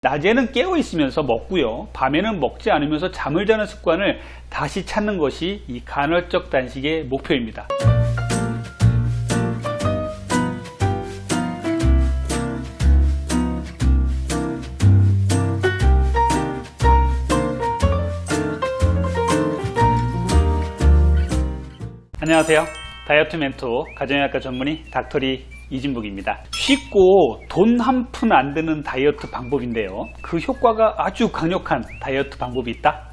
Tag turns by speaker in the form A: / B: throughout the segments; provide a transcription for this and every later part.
A: 낮에는 깨어 있으면서 먹고요, 밤에는 먹지 않으면서 잠을 자는 습관을 다시 찾는 것이 이 간헐적 단식의 목표입니다. 안녕하세요. 다이어트 멘토 가정의학과 전문의 닥터리 이진북입니다. 쉽고 돈 한 푼 안 드는 다이어트 방법인데요, 그 효과가 아주 강력한 다이어트 방법이 있다?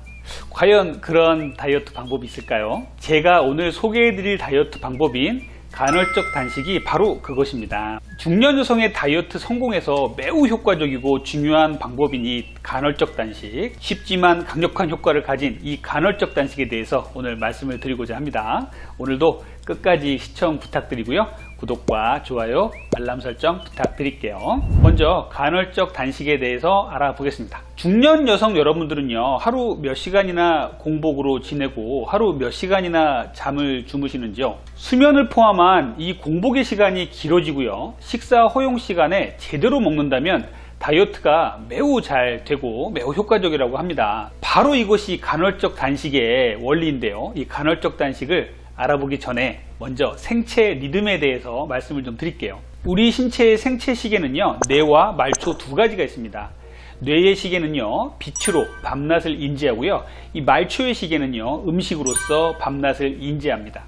A: 과연 그런 다이어트 방법이 있을까요? 제가 오늘 소개해드릴 다이어트 방법인 간헐적 단식이 바로 그것입니다. 중년 여성의 다이어트 성공에서 매우 효과적이고 중요한 방법인 이 간헐적 단식, 쉽지만 강력한 효과를 가진 이 간헐적 단식에 대해서 오늘 말씀을 드리고자 합니다. 오늘도 끝까지 시청 부탁드리고요, 구독과 좋아요, 알람 설정 부탁드릴게요. 먼저 간헐적 단식에 대해서 알아보겠습니다. 중년 여성 여러분들은요, 하루 몇 시간이나 공복으로 지내고 하루 몇 시간이나 잠을 주무시는지요? 수면을 포함한 이 공복의 시간이 길어지고요, 식사 허용 시간에 제대로 먹는다면 다이어트가 매우 잘 되고 매우 효과적이라고 합니다. 바로 이것이 간헐적 단식의 원리인데요, 이 간헐적 단식을 알아보기 전에 먼저 생체 리듬에 대해서 말씀을 좀 드릴게요. 우리 신체의 생체 시계는요, 뇌와 말초 두 가지가 있습니다. 뇌의 시계는요, 빛으로 밤낮을 인지하고요, 이 말초의 시계는요, 음식으로서 밤낮을 인지합니다.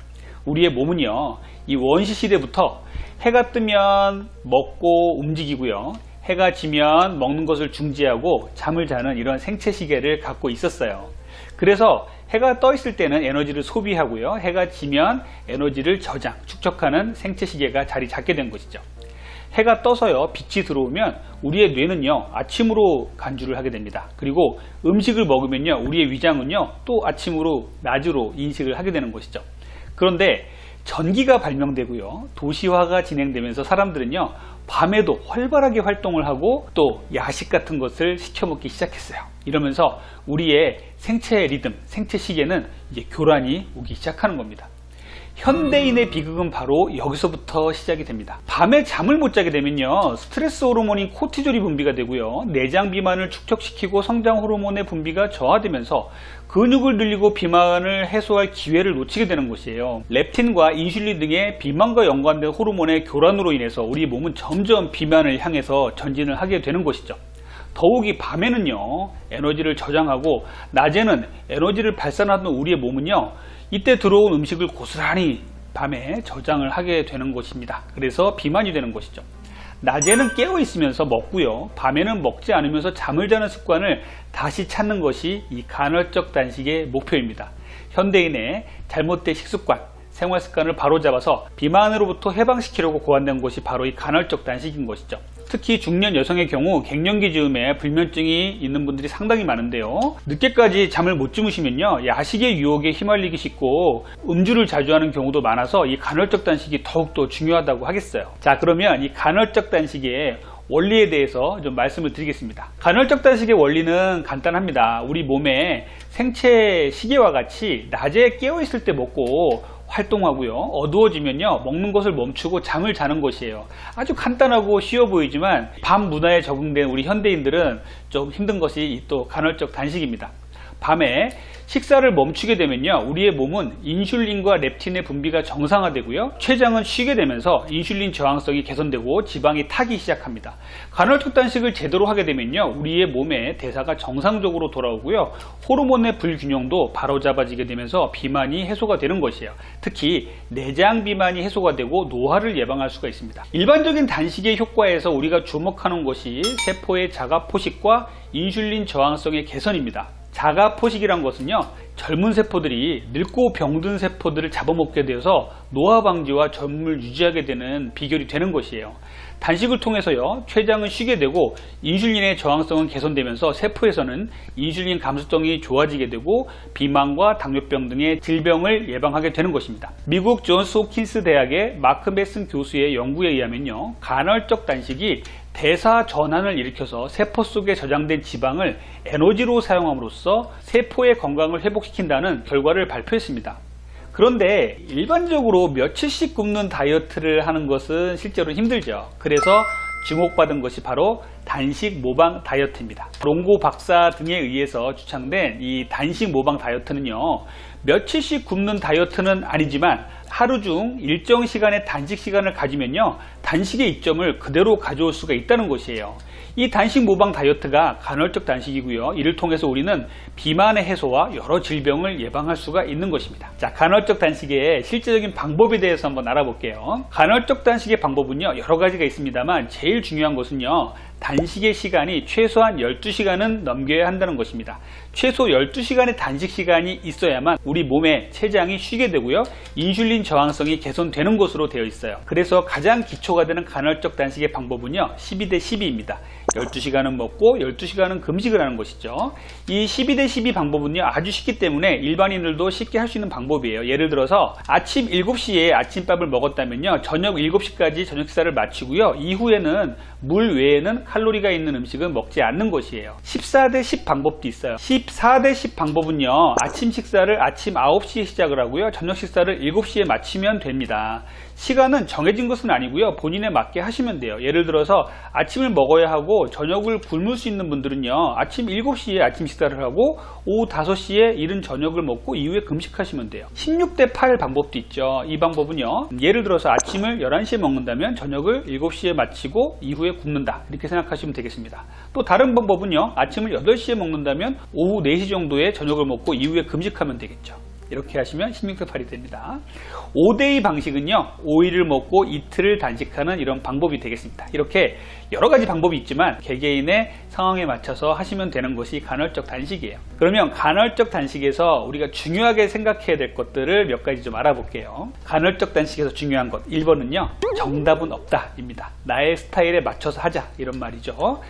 A: 우리의 몸은요, 이 원시 시대부터 해가 뜨면 먹고 움직이고요, 해가 지면 먹는 것을 중지하고 잠을 자는 이런 생체 시계를 갖고 있었어요. 그래서 해가 떠 있을 때는 에너지를 소비하고요, 해가 지면 에너지를 저장, 축적하는 생체 시계가 자리 잡게 된 것이죠. 해가 떠서요, 빛이 들어오면 우리의 뇌는요, 아침으로 간주를 하게 됩니다. 그리고 음식을 먹으면요, 우리의 위장은요, 또 아침으로 낮으로 인식을 하게 되는 것이죠. 그런데 전기가 발명되고요, 도시화가 진행되면서 사람들은요, 밤에도 활발하게 활동을 하고 또 야식 같은 것을 시켜 먹기 시작했어요. 이러면서 우리의 생체 리듬, 생체 시계는 이제 교란이 오기 시작하는 겁니다. 현대인의 비극은 바로 여기서부터 시작이 됩니다. 밤에 잠을 못 자게 되면요, 스트레스 호르몬인 코티졸이 분비가 되고요, 내장 비만을 축적시키고 성장 호르몬의 분비가 저하되면서 근육을 늘리고 비만을 해소할 기회를 놓치게 되는 것이에요. 렙틴과 인슐린 등의 비만과 연관된 호르몬의 교란으로 인해서 우리 몸은 점점 비만을 향해서 전진을 하게 되는 것이죠. 더욱이 밤에는요, 에너지를 저장하고 낮에는 에너지를 발산하던 우리의 몸은요, 이때 들어온 음식을 고스란히 밤에 저장을 하게 되는 것입니다. 그래서 비만이 되는 것이죠. 낮에는 깨어 있으면서 먹고요, 밤에는 먹지 않으면서 잠을 자는 습관을 다시 찾는 것이 이 간헐적 단식의 목표입니다. 현대인의 잘못된 식습관, 생활 습관을 바로잡아서 비만으로부터 해방시키려고 고안된 것이 바로 이 간헐적 단식인 것이죠. 특히 중년 여성의 경우 갱년기 즈음에 불면증이 있는 분들이 상당히 많은데요, 늦게까지 잠을 못 주무시면요, 야식의 유혹에 휘말리기 쉽고 음주를 자주 하는 경우도 많아서 이 간헐적 단식이 더욱더 중요하다고 하겠어요. 자, 그러면 이 간헐적 단식의 원리에 대해서 좀 말씀을 드리겠습니다. 간헐적 단식의 원리는 간단합니다. 우리 몸의 생체 시계와 같이 낮에 깨어 있을 때 먹고 활동하고요, 어두워지면요, 먹는 것을 멈추고 잠을 자는 것이에요. 아주 간단하고 쉬워 보이지만 밤 문화에 적응된 우리 현대인들은 좀 힘든 것이 또 간헐적 단식입니다. 밤에 식사를 멈추게 되면요, 우리의 몸은 인슐린과 렙틴의 분비가 정상화되고요, 췌장은 쉬게 되면서 인슐린 저항성이 개선되고 지방이 타기 시작합니다. 간헐적 단식을 제대로 하게 되면요, 우리의 몸의 대사가 정상적으로 돌아오고요, 호르몬의 불균형도 바로잡아지게 되면서 비만이 해소가 되는 것이에요. 특히 내장 비만이 해소가 되고 노화를 예방할 수가 있습니다. 일반적인 단식의 효과에서 우리가 주목하는 것이 세포의 자가 포식과 인슐린 저항성의 개선입니다. 자가 포식이란 것은요, 젊은 세포들이 늙고 병든 세포들을 잡아먹게 되어서 노화 방지와 젊음을 유지하게 되는 비결이 되는 것이에요. 단식을 통해서요, 췌장은 쉬게 되고 인슐린의 저항성은 개선되면서 세포에서는 인슐린 감수성이 좋아지게 되고 비만과 당뇨병 등의 질병을 예방하게 되는 것입니다. 미국 존스 홉킨스 대학의 마크 메슨 교수의 연구에 의하면요, 간헐적 단식이 대사 전환을 일으켜서 세포 속에 저장된 지방을 에너지로 사용함으로써 세포의 건강을 회복시킨다는 결과를 발표했습니다. 그런데 일반적으로 며칠씩 굶는 다이어트를 하는 것은 실제로 힘들죠. 그래서 주목받은 것이 바로 단식 모방 다이어트입니다. 롱고 박사 등에 의해서 주창된 이 단식 모방 다이어트는요, 며칠씩 굶는 다이어트는 아니지만 하루 중 일정 시간의 단식 시간을 가지면요, 단식의 이점을 그대로 가져올 수가 있다는 것이에요. 이 단식 모방 다이어트가 간헐적 단식이고요. 이를 통해서 우리는 비만의 해소와 여러 질병을 예방할 수가 있는 것입니다. 자, 간헐적 단식의 실제적인 방법에 대해서 한번 알아볼게요. 간헐적 단식의 방법은요, 여러 가지가 있습니다만 제일 중요한 것은요, 단식의 시간이 최소한 12시간은 넘겨야 한다는 것입니다. 최소 12시간의 단식 시간이 있어야만 우리 몸의 췌장이 쉬게 되고요, 인슐린 저항성이 개선되는 것으로 되어 있어요. 그래서 가장 기초가 되는 간헐적 단식의 방법은요, 12대12입니다. 12시간은 먹고 12시간은 금식을 하는 것이죠. 이 12대12 방법은요, 아주 쉽기 때문에 일반인들도 쉽게 할 수 있는 방법이에요. 예를 들어서 아침 7시에 아침밥을 먹었다면요, 저녁 7시까지 저녁 식사를 마치고요, 이후에는 물 외에는 칼로리가 있는 음식은 먹지 않는 것이에요. 14대10 방법도 있어요. 14대10 방법은요, 아침 식사를 아침 9시에 시작을 하고요, 저녁 식사를 7시에 마치면 됩니다. 시간은 정해진 것은 아니고요, 본인에 맞게 하시면 돼요. 예를 들어서 아침을 먹어야 하고 저녁을 굶을 수 있는 분들은요, 아침 7시에 아침 식사를 하고 오후 5시에 이른 저녁을 먹고 이후에 금식하시면 돼요. 16대8 방법도 있죠. 이 방법은요, 예를 들어서 아침을 11시에 먹는다면 저녁을 7시에 마치고 이후에 굶는다, 이렇게 생각하시면 되겠습니다. 또 다른 방법은요, 아침을 8시에 먹는다면 오후 4시 정도에 저녁을 먹고 이후에 금식하면 되겠죠. 이렇게 하시면 16대8이 됩니다. 5대2 방식은요, 5일을 먹고 이틀을 단식하는 이런 방법이 되겠습니다. 이렇게 여러 가지 방법이 있지만 개개인의 상황에 맞춰서 하시면 되는 것이 간헐적 단식이에요. 그러면 간헐적 단식에서 우리가 중요하게 생각해야 될 것들을 몇 가지 좀 알아볼게요. 간헐적 단식에서 중요한 것 1번은요, 정답은 없다 입니다. 나의 스타일에 맞춰서 하자, 이런 말이죠.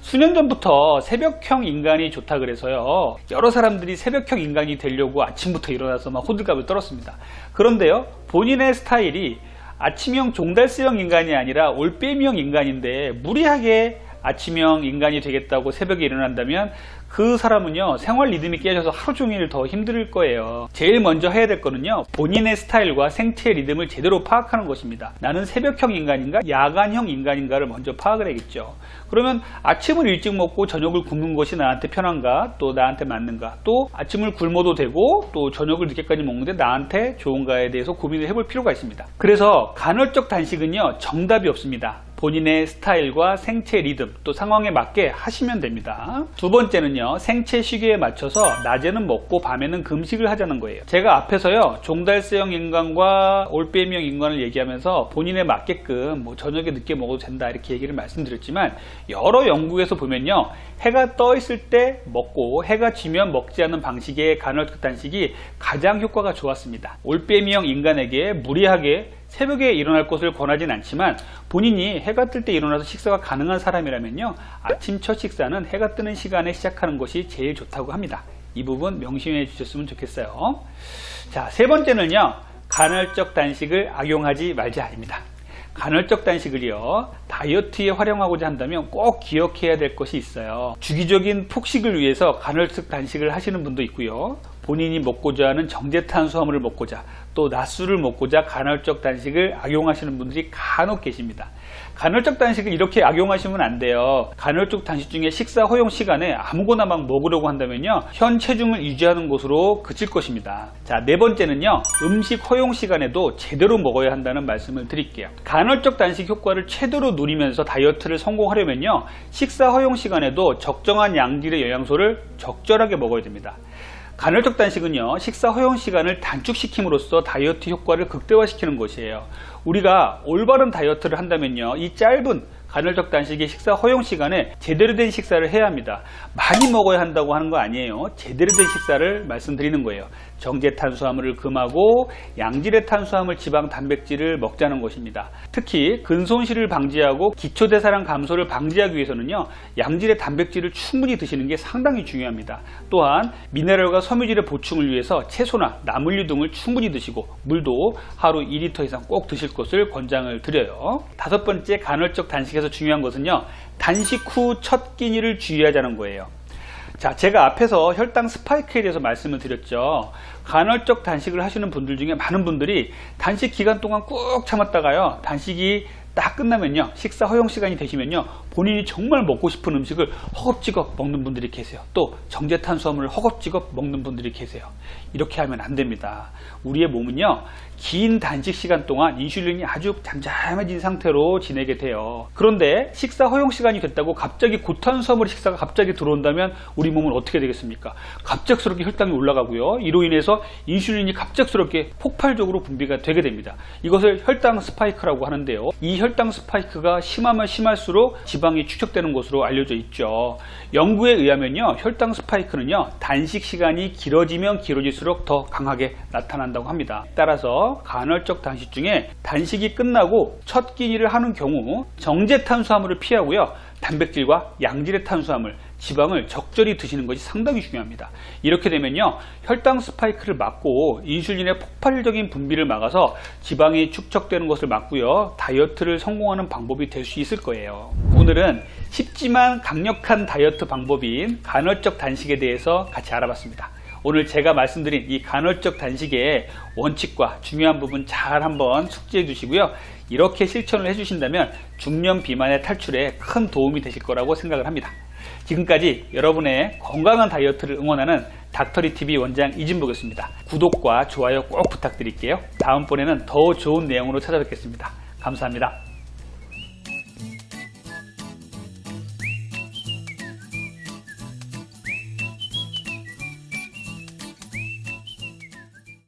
A: 수년 전부터 새벽형 인간이 좋다 그래서요, 여러 사람들이 새벽형 인간이 되려고 아침부터 일어나서 막 호들갑을 떨었습니다. 그런데요, 본인의 스타일이 아침형 종달새형 인간이 아니라 올빼미형 인간인데 무리하게 아침형 인간이 되겠다고 새벽에 일어난다면 그 사람은요, 생활 리듬이 깨져서 하루 종일 더 힘들 거예요. 제일 먼저 해야 될 거는요, 본인의 스타일과 생체 리듬을 제대로 파악하는 것입니다. 나는 새벽형 인간인가 야간형 인간인가를 먼저 파악을 해야겠죠. 그러면 아침을 일찍 먹고 저녁을 굶는 것이 나한테 편한가, 또 나한테 맞는가, 또 아침을 굶어도 되고 또 저녁을 늦게까지 먹는데 나한테 좋은가에 대해서 고민을 해볼 필요가 있습니다. 그래서 간헐적 단식은요, 정답이 없습니다. 본인의 스타일과 생체 리듬, 또 상황에 맞게 하시면 됩니다. 두 번째는요, 생체 시계에 맞춰서 낮에는 먹고 밤에는 금식을 하자는 거예요. 제가 앞에서요, 종달새형 인간과 올빼미형 인간을 얘기하면서 본인에 맞게끔 저녁에 늦게 먹어도 된다, 이렇게 얘기를 말씀드렸지만 여러 연구에서 보면요, 해가 떠 있을 때 먹고 해가 지면 먹지 않는 방식의 간헐적 단식이 가장 효과가 좋았습니다. 올빼미형 인간에게 무리하게 새벽에 일어날 것을 권하진 않지만 본인이 해가 뜰 때 일어나서 식사가 가능한 사람이라면요, 아침 첫 식사는 해가 뜨는 시간에 시작하는 것이 제일 좋다고 합니다. 이 부분 명심해 주셨으면 좋겠어요. 자, 세 번째는요, 간헐적 단식을 악용하지 말자입니다. 간헐적 단식을요, 다이어트에 활용하고자 한다면 꼭 기억해야 될 것이 있어요. 주기적인 폭식을 위해서 간헐적 단식을 하시는 분도 있고요, 본인이 먹고자 하는 정제탄수화물을 먹고자, 또 낮술을 먹고자 간헐적 단식을 악용하시는 분들이 간혹 계십니다. 간헐적 단식을 이렇게 악용하시면 안 돼요. 간헐적 단식 중에 식사 허용 시간에 아무거나 막 먹으려고 한다면요, 현 체중을 유지하는 것으로 그칠 것입니다. 자, 네 번째는요, 음식 허용 시간에도 제대로 먹어야 한다는 말씀을 드릴게요. 간헐적 단식 효과를 최대로 누리면서 다이어트를 성공하려면요, 식사 허용 시간에도 적정한 양질의 영양소를 적절하게 먹어야 됩니다. 간헐적 단식은요, 식사 허용 시간을 단축시킴으로써 다이어트 효과를 극대화시키는 것이에요. 우리가 올바른 다이어트를 한다면요, 이 짧은 간헐적 단식의 식사 허용 시간에 제대로 된 식사를 해야 합니다. 많이 먹어야 한다고 하는 거 아니에요. 제대로 된 식사를 말씀드리는 거예요. 정제 탄수화물을 금하고 양질의 탄수화물, 지방, 단백질을 먹자는 것입니다. 특히 근손실을 방지하고 기초대사량 감소를 방지하기 위해서는요, 양질의 단백질을 충분히 드시는 게 상당히 중요합니다. 또한 미네랄과 섬유질의 보충을 위해서 채소나 나물류 등을 충분히 드시고 물도 하루 2리터 이상 꼭 드실 것을 권장을 드려요. 다섯 번째, 간헐적 단식에서 중요한 것은요, 단식 후 첫 끼니를 주의하자는 거예요. 자, 제가 앞에서 혈당 스파이크에 대해서 말씀을 드렸죠. 간헐적 단식을 하시는 분들 중에 많은 분들이 단식 기간 동안 꾹 참았다가요, 단식이 딱 끝나면요, 식사 허용 시간이 되시면요, 본인이 정말 먹고 싶은 음식을 허겁지겁 먹는 분들이 계세요. 또 정제탄수화물을 허겁지겁 먹는 분들이 계세요. 이렇게 하면 안 됩니다. 우리의 몸은요, 긴 단식 시간 동안 인슐린이 아주 잠잠해진 상태로 지내게 돼요. 그런데 식사 허용 시간이 됐다고 갑자기 고탄수화물 식사가 갑자기 들어온다면 우리 몸은 어떻게 되겠습니까? 갑작스럽게 혈당이 올라가고요, 이로 인해서 인슐린이 갑작스럽게 폭발적으로 분비가 되게 됩니다. 이것을 혈당 스파이크라고 하는데요, 이 혈당 스파이크가 심하면 심할수록 지방이 축적되는 것으로 알려져 있죠. 연구에 의하면요, 혈당 스파이크는요, 단식 시간이 길어지면 길어질수록 더 강하게 나타난다고 합니다. 따라서 간헐적 단식 중에 단식이 끝나고 첫 끼니를 하는 경우 정제 탄수화물을 피하고요, 단백질과 양질의 탄수화물, 지방을 적절히 드시는 것이 상당히 중요합니다. 이렇게 되면요, 혈당 스파이크를 막고 인슐린의 폭발적인 분비를 막아서 지방이 축적되는 것을 막고요, 다이어트를 성공하는 방법이 될 수 있을 거예요. 오늘은 쉽지만 강력한 다이어트 방법인 간헐적 단식에 대해서 같이 알아봤습니다. 오늘 제가 말씀드린 이 간헐적 단식의 원칙과 중요한 부분 잘 한번 숙지해 주시고요, 이렇게 실천을 해 주신다면 중년 비만의 탈출에 큰 도움이 되실 거라고 생각을 합니다. 지금까지 여러분의 건강한 다이어트를 응원하는 닥터리TV 원장 이진복이었습니다. 구독과 좋아요 꼭 부탁드릴게요. 다음번에는 더 좋은 내용으로 찾아뵙겠습니다. 감사합니다.